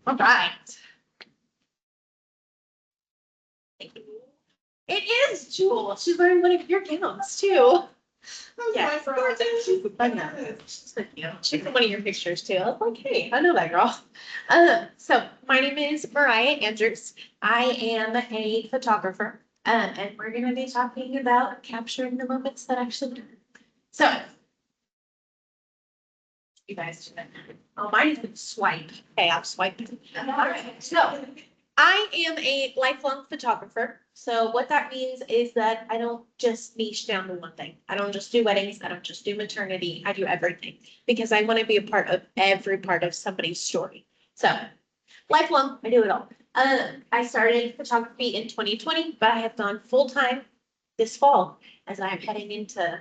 All right. It is Jewel. She's wearing one of your gowns too. Yeah, I know. She's so cute. She's in one of your pictures too. I was like, hey, I know that girl. So my name is Mariah Andrews. I am a photographer, and we're going to be talking about capturing the moments that actually matter. So, you guys do that. Oh, mine is gonna swipe. Okay, I'm swiping. All right, so I am a lifelong photographer. So what that means is that I don't just niche down to one thing. I don't just do weddings. I don't just do maternity. I do everything because I want to be a part of every part of somebody's story. So lifelong, I do it all. I started photography in 2020, but I have gone full time this fall as I am heading into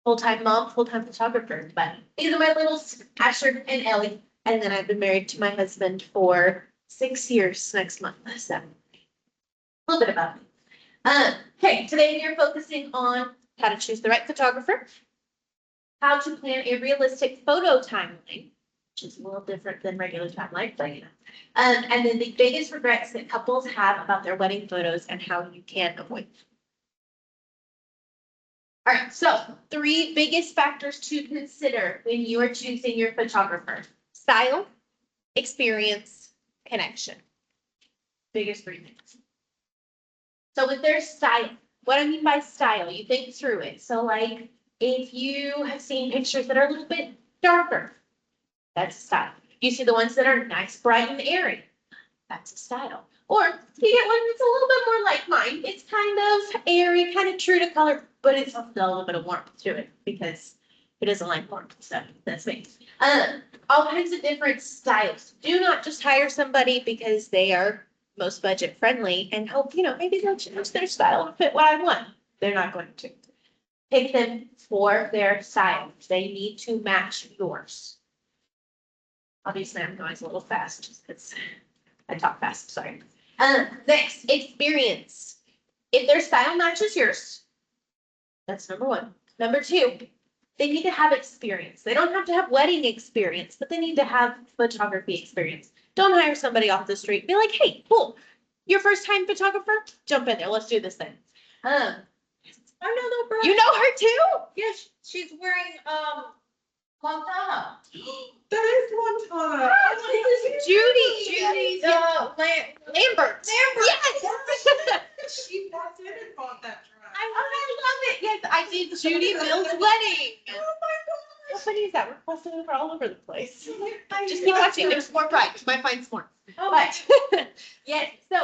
full-time mom, full-time photographer. But these are my little Asher and Ellie. And then I've been married to my husband for 6 years next month. So a little bit about me. Okay, today we are focusing on how to choose the right photographer, how to plan a realistic photo timeline, which is a little different than regular timeline, but you know. And then the biggest regrets that couples have about their wedding photos and how you can avoid. All right, so 3 biggest factors to consider when you are choosing your photographer: style, experience, connection. Biggest 3 things. So with their style, what I mean by style, you think through it. So like if you have seen pictures that are a little bit darker, that's a style. You see the ones that are nice, bright, and airy, that's a style. Or you get one that's a little bit more like mine. It's kind of airy, kind of true to color, but it's still a little bit of warmth to it because it doesn't like warmth. So that's me. All kinds of different styles. Do not just hire somebody because they are most budget friendly and hope, maybe they'll change their style and fit what I want. They're not going to. Pick them for their style. They need to match yours. Obviously, I'm going a little fast because I talk fast, sorry. Next, experience. If their style matches yours, that's number 1. Number 2, they need to have experience. They don't have to have wedding experience, but they need to have photography experience. Don't hire somebody off the street. Be like, hey, cool. Your first time photographer? Jump in there. Let's do this thing. I know that, bro. You know her too? Yes, she's wearing Montana. That is Montana. This is Judy. Lambert. She walked in and bought that dress. I love it. Yes, I did Judy Mill's wedding. Oh my gosh. How funny is that? We're crossing over all over the place. Just keep watching. There's more bright. You might find some more. Oh, But yes, so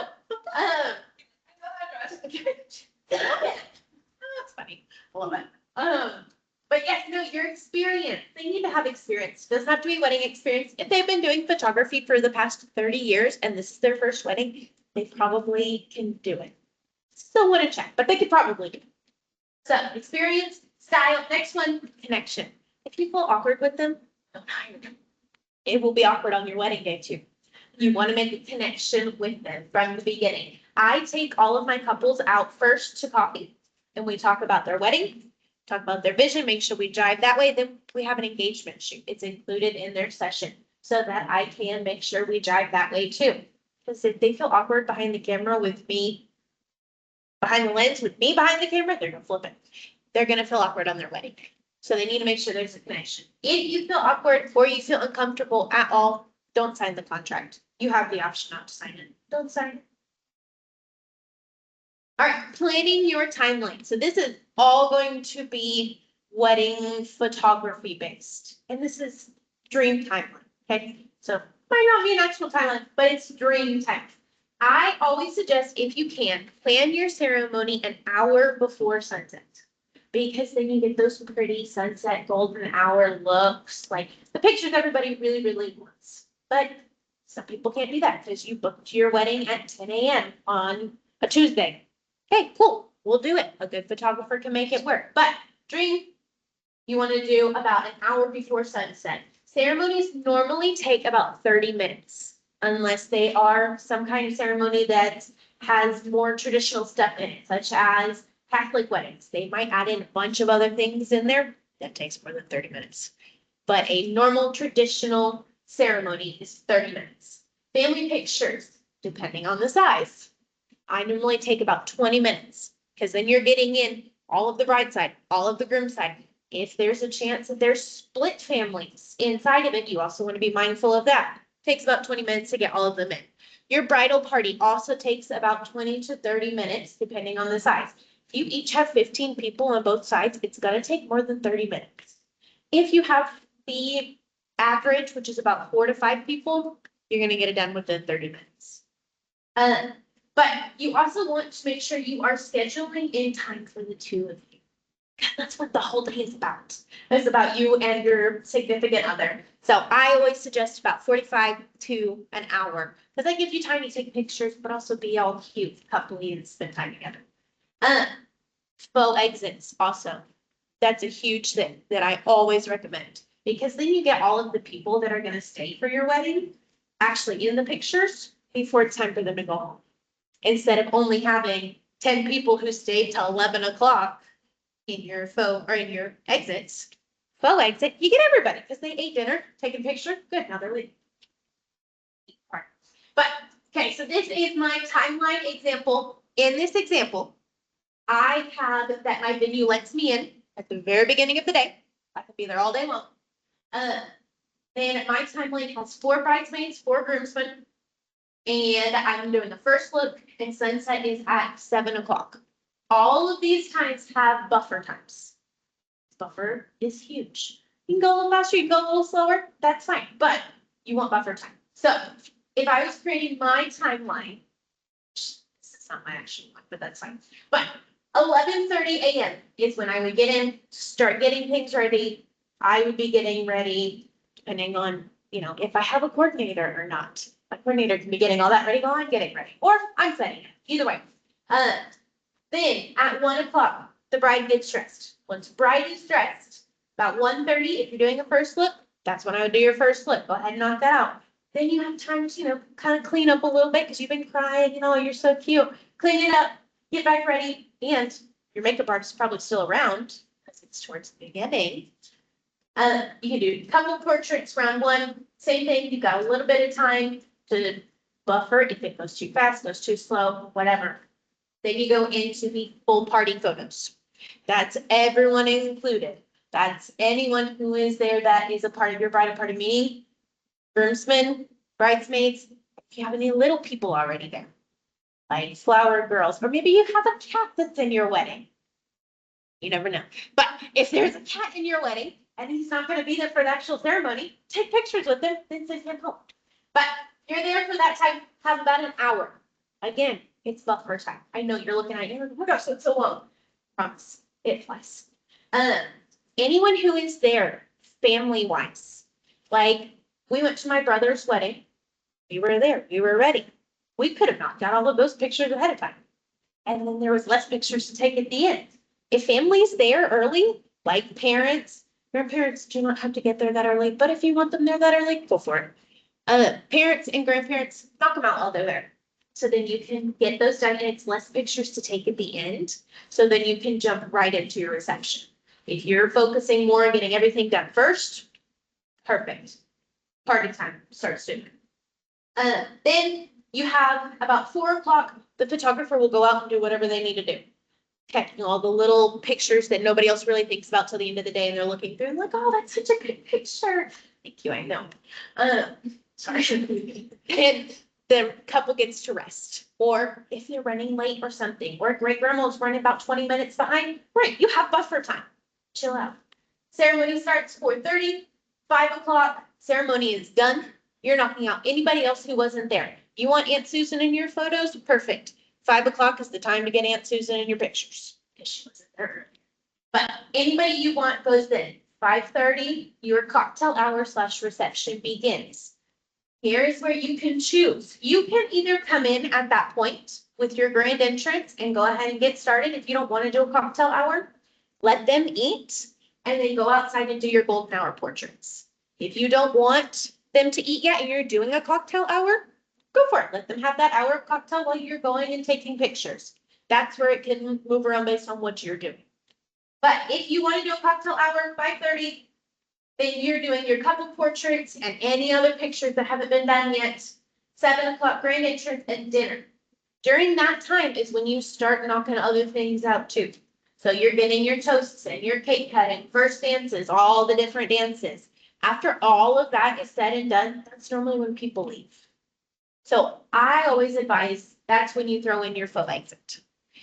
that's funny. I love it. But yes, no, your experience. They need to have experience. It doesn't have to be wedding experience. If they've been doing photography for the past 30 years and this is their first wedding, they probably can do it. Still want to check, but they could probably do it. So experience, style. Next one, connection. If you feel awkward with them, don't hire them. It will be awkward on your wedding day too. You want to make a connection with them from the beginning. I take all of my couples out first to coffee and we talk about their wedding, talk about their vision, make sure we drive that way. Then we have an engagement shoot. It's included in their session so that I can make sure we drive that way too. Because if they feel awkward behind the camera with me, behind the lens with me behind the camera, they're gonna flip it. They're gonna feel awkward on their wedding. So they need to make sure there's a connection. If you feel awkward or you feel uncomfortable at all, don't sign the contract. You have the option not to sign it. Don't sign it. All right, planning your timeline. So this is all going to be wedding photography based. And this is dream timeline, okay? So might not be an actual timeline, but it's dream time. I always suggest, if you can, plan your ceremony an hour before sunset. Because then you get those pretty sunset golden hour looks, like the pictures everybody really, really wants. But some people can't do that because you booked your wedding at 10 a.m. on a Tuesday. Okay, cool. We'll do it. A good photographer can make it work. But dream, you want to do about an hour before sunset. Ceremonies normally take about 30 minutes, unless they are some kind of ceremony that has more traditional stuff in it, such as Catholic weddings. They might add in a bunch of other things in there. That takes more than 30 minutes. But a normal traditional ceremony is 30 minutes. Family pictures, depending on the size, I normally take about 20 minutes because then you're getting in all of the bride side, all of the groom side. If there's a chance that there's split families inside of it, you also want to be mindful of that. Takes about 20 minutes to get all of them in. Your bridal party also takes about 20 to 30 minutes, depending on the size. If you each have 15 people on both sides, it's gonna take more than 30 minutes. If you have the average, which is about 4 to 5 people, you're gonna get it done within 30 minutes. But you also want to make sure you are scheduling in time for the two of you. That's what the whole day is about. It's about you and your significant other. So I always suggest about 45 to an hour, because that gives you time to take pictures, but also be all cute, coupley, and spend time together. Faux exits also. That's a huge thing that I always recommend, because then you get all of the people that are gonna stay for your wedding actually in the pictures before it's time for them to go home. Instead of only having 10 people who stayed till 11 o'clock in your faux or in your exits, faux exit, you get everybody because they ate dinner, taking picture, good, now they're leaving. But, okay, so this is my timeline example. In this example, I have that my venue lets me in at the very beginning of the day. I could be there all day long. Then my timeline has 4 bridesmaids, 4 groomsmen. And I'm doing the first look and sunset is at 7 o'clock. All of these times have buffer times. Buffer is huge. You can go a little faster, you can go a little slower, that's fine, but you want buffer time. So if I was creating my timeline, this is not my actual one, but that's fine. But 11:30 a.m. is when I would get in, start getting things ready. I would be getting ready, depending on, if I have a coordinator or not. My coordinator can be getting all that ready while I'm getting ready, or I'm setting it, either way. Then at 1 o'clock, the bride gets dressed. Once bride is dressed, about 1:30, if you're doing a first look, that's when I would do your first look. Go ahead and knock that out. Then you have time to, kind of clean up a little bit because you've been crying, you're so cute. Clean it up, get back ready, and your makeup artist is probably still around because it's towards the beginning. You can do a couple portraits, round 1, same thing, you've got a little bit of time to buffer if it goes too fast, goes too slow, whatever. Then you go into the full party photos. That's everyone included. That's anyone who is there that is a part of your bridal party, meeting groomsmen, bridesmaids. If you have any little people already there, like flower girls, or maybe you have a cat that's in your wedding. You never know. But if there's a cat in your wedding and he's not going to be there for the actual ceremony, take pictures with him, then send him home. But you're there for that time, have about an hour. Again, it's buffer time. I know you're looking at it, oh my gosh, that's so long. Promise, it flies. Anyone who is there, family-wise, like we went to my brother's wedding, we were there, we were ready. We could have knocked out all of those pictures ahead of time. And then there was less pictures to take at the end. If family's there early, like parents, grandparents do not have to get there that early, but if you want them there that early, go for it. Parents and grandparents, knock them out while they're there. So then you can get those done and it's less pictures to take at the end. So then you can jump right into your reception. If you're focusing more on getting everything done first, perfect. Party time starts soon. Then you have about 4 o'clock, the photographer will go out and do whatever they need to do. Taking all the little pictures that nobody else really thinks about till the end of the day, and they're looking through and like, oh, that's such a good picture. Thank you, I know. Sorry. And the couple gets to rest. Or if they're running late or something, or great grandma's running about 20 minutes behind, right, you have buffer time. Chill out. Ceremony starts 4:30, 5 o'clock, ceremony is done. You're knocking out anybody else who wasn't there. You want Aunt Susan in your photos? Perfect. 5 o'clock is the time to get Aunt Susan in your pictures because she wasn't there earlier. But anybody you want goes then. 5:30, your cocktail hour / reception begins. Here is where you can choose. You can either come in at that point with your grand entrance and go ahead and get started. If you don't want to do a cocktail hour, let them eat and then go outside and do your golden hour portraits. If you don't want them to eat yet and you're doing a cocktail hour, go for it. Let them have that hour of cocktail while you're going and taking pictures. That's where it can move around based on what you're doing. But if you want to do a cocktail hour, 5:30, Then you're doing your couple portraits and any other pictures that haven't been done yet. 7 o'clock grand entrance and dinner. During that time is when you start knocking other things out too. So you're getting your toasts and your cake cutting, first dances, all the different dances. After all of that is said and done, that's normally when people leave. So I always advise that's when you throw in your faux exit.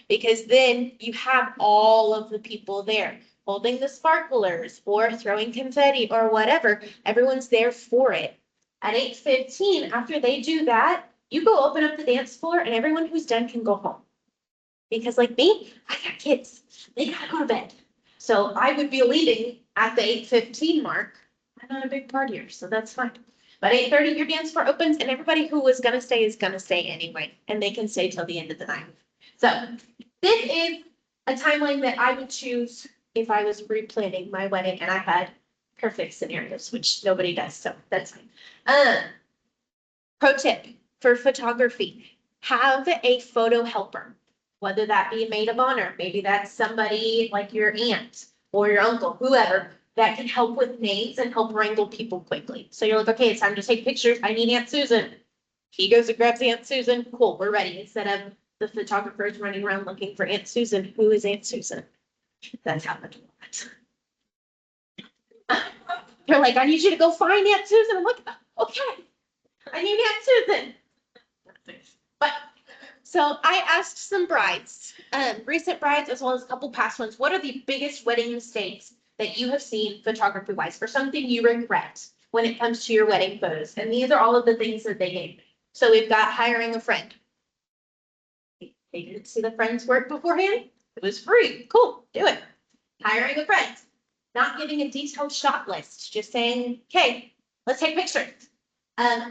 Because then you have all of the people there holding the sparklers or throwing confetti or whatever. Everyone's there for it. At 8:15, after they do that, you go open up the dance floor and everyone who's done can go home. Because like me, I got kids. They gotta go to bed. So I would be leaving at the 8:15 mark. I'm not a big partier, so that's fine. But 8:30, your dance floor opens and everybody who was gonna stay is gonna stay anyway. And they can stay till the end of the night. So this is a timeline that I would choose if I was replanning my wedding and I had perfect scenarios, which nobody does, so that's fine. Pro tip for photography, have a photo helper, whether that be a maid of honor, maybe that's somebody like your aunt or your uncle, whoever, that can help with names and help wrangle people quickly. So you're like, okay, it's time to take pictures. I need Aunt Susan. He goes and grabs Aunt Susan. Cool, we're ready. Instead of the photographers running around looking for Aunt Susan. Who is Aunt Susan? That's how much You're like, I need you to go find Aunt Susan. I'm like, okay, I need Aunt Susan. But, so I asked some brides, recent brides as well as a couple past ones, what are the biggest wedding mistakes that you have seen photography wise for something you regret when it comes to your wedding photos? And these are all of the things that they gave me. So we've got hiring a friend. They didn't see the friend's work beforehand. It was free. Cool, do it. Hiring a friend. Not giving a detailed shot list, just saying, okay, let's take pictures.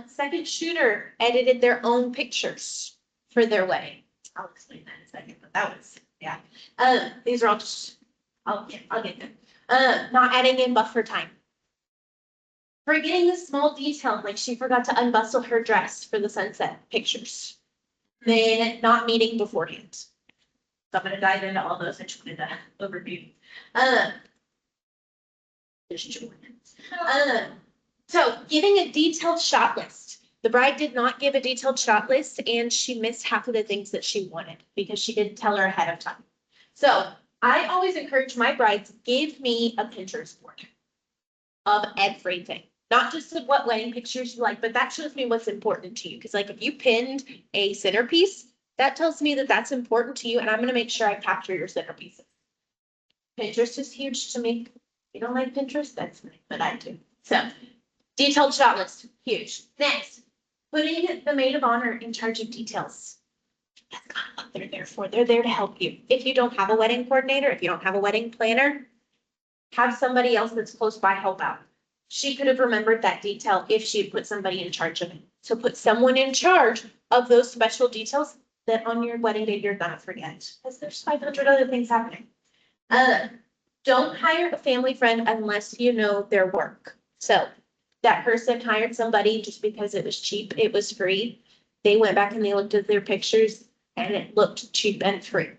Second shooter edited their own pictures for their wedding. I'll explain that in a second, but that was, yeah. These are all just, I'll get them. Not adding in buffer time. Forgetting the small details, like she forgot to unbustle her dress for the sunset pictures. Then not meeting beforehand. So I'm gonna dive into all those. I just wanted to overview. Just join. So giving a detailed shot list. The bride did not give a detailed shot list and she missed half of the things that she wanted because she didn't tell her ahead of time. So I always encourage my brides, give me a Pinterest board of everything. Not just of what wedding pictures you like, but that shows me what's important to you. Cause like if you pinned a centerpiece, that tells me that that's important to you and I'm gonna make sure I capture your centerpieces. Pinterest is huge to me. If you don't like Pinterest, that's fine, but I do. So detailed shot list, huge. Next, putting the maid of honor in charge of details. That's kind of what they're there for. They're there to help you. If you don't have a wedding coordinator, if you don't have a wedding planner, have somebody else that's close by help out. She could have remembered that detail if she had put somebody in charge of it. So put someone in charge of those special details that on your wedding day you're gonna forget, because there's 500 other things happening. Don't hire a family friend unless you know their work. So that person hired somebody just because it was cheap, it was free. They went back and they looked at their pictures and it looked cheap and free.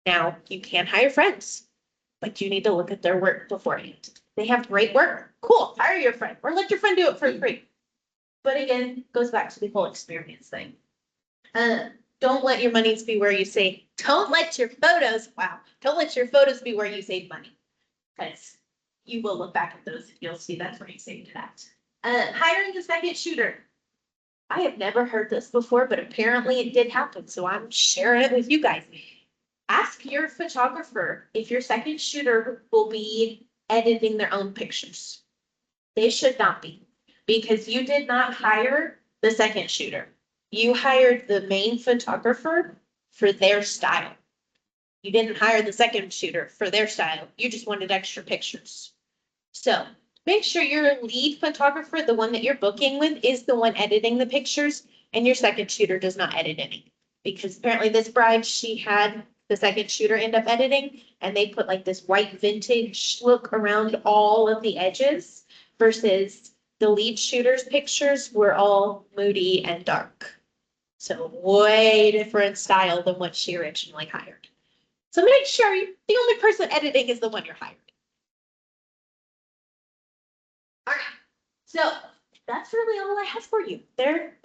Now you can hire friends, but you need to look at their work beforehand. They have great work. Cool, hire your friend or let your friend do it for free. But again, goes back to the whole experience thing. Don't let your monies be where you save. Don't let your photos, don't let your photos be where you save money. Because you will look back at those and you'll see that's where you saved it at. Hiring a second shooter. I have never heard this before, but apparently it did happen. So I'm sharing it with you guys. Ask your photographer if your second shooter will be editing their own pictures. They should not be, because you did not hire the second shooter. You hired the main photographer for their style. You didn't hire the second shooter for their style. You just wanted extra pictures. So make sure your lead photographer, the one that you're booking with, is the one editing the pictures and your second shooter does not edit any. Because apparently this bride, she had the second shooter end up editing and they put like this white vintage look around all of the edges versus the lead shooter's pictures were all moody and dark. So way different style than what she originally hired. So make sure the only person editing is the one you're hired. So that's really all I have for you. There